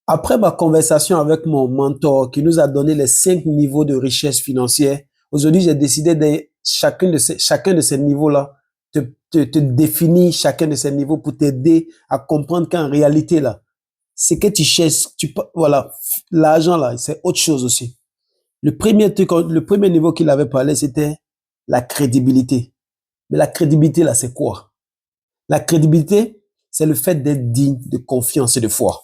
Après ma conversation avec mon mentor qui nous a donné les 5 niveaux de richesse financière, aujourd'hui, j'ai décidé de chacun de ces niveaux-là, te définir chacun de ces niveaux pour t'aider à comprendre qu'en réalité, là, c'est que tu cherches, voilà, l'argent, là, c'est autre chose aussi. Le premier niveau qu'il avait parlé, c'était la crédibilité. Mais la crédibilité, là, c'est quoi? La crédibilité, c'est le fait d'être digne de confiance et de foi.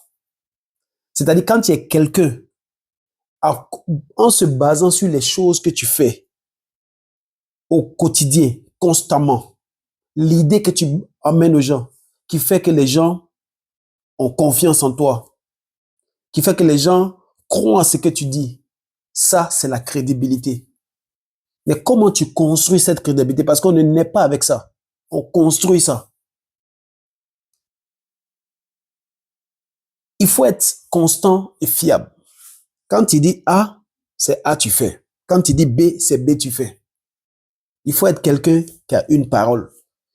C'est-à-dire quand tu es quelqu'un, en se basant sur les choses que tu fais au quotidien, constamment, l'idée que tu amènes aux gens, qui fait que les gens ont confiance en toi, qui fait que les gens croient à ce que tu dis, ça, c'est la crédibilité. Mais comment tu construis cette crédibilité? Parce qu'on ne naît pas avec ça. On construit ça. Il faut être constant et fiable. Quand tu dis A, c'est A, tu fais. Quand tu dis B, c'est B, tu fais. Il faut être quelqu'un qui a une parole.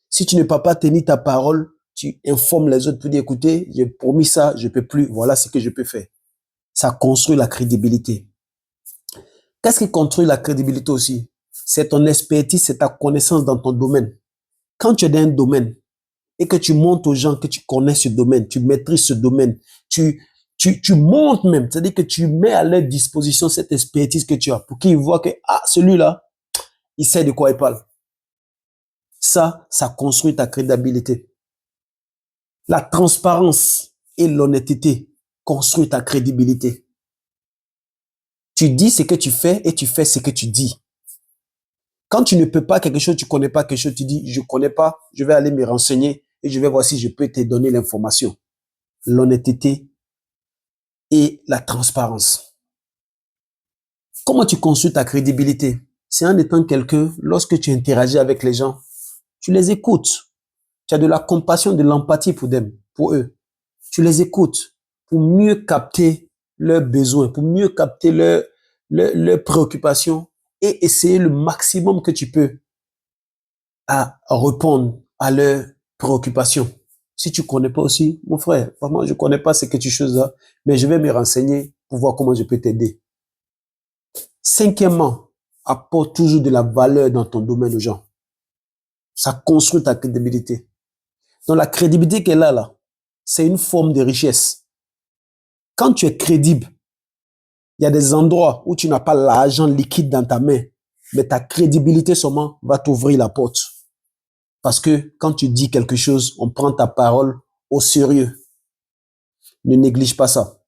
Si tu ne peux pas tenir ta parole, tu informes les autres pour dire, écoutez, j'ai promis ça, je peux plus, voilà ce que je peux faire. Ça construit la crédibilité. Qu'est-ce qui construit la crédibilité aussi? C'est ton expertise, c'est ta connaissance dans ton domaine. Quand tu es dans un domaine et que tu montres aux gens que tu connais ce domaine, tu maîtrises ce domaine, tu montres même, c'est-à-dire que tu mets à leur disposition cette expertise que tu as pour qu'ils voient que, ah, celui-là, il sait de quoi il parle. Ça construit ta crédibilité. La transparence et l'honnêteté construisent ta crédibilité. Tu dis ce que tu fais et tu fais ce que tu dis. Quand tu ne peux pas quelque chose, tu ne connais pas quelque chose, tu dis, je ne connais pas, je vais aller me renseigner et je vais voir si je peux te donner l'information. L'honnêteté et la transparence. Comment tu construis ta crédibilité? C'est en étant quelqu'un, lorsque tu interagis avec les gens, tu les écoutes. Tu as de la compassion, de l'empathie pour eux. Tu les écoutes pour mieux capter leurs besoins, pour mieux capter leurs préoccupations et essayer le maximum que tu peux à répondre à leurs préoccupations. Si tu connais pas aussi, mon frère, vraiment, je connais pas ce que tu choses là, mais je vais me renseigner pour voir comment je peux t'aider. Cinquièmement, apporte toujours de la valeur dans ton domaine aux gens. Ça construit ta crédibilité. Donc la crédibilité qu'elle a là, c'est une forme de richesse. Quand tu es crédible, il y a des endroits où tu n'as pas l'argent liquide dans ta main, mais ta crédibilité seulement va t'ouvrir la porte. Parce que quand tu dis quelque chose, on prend ta parole au sérieux. Ne néglige pas ça.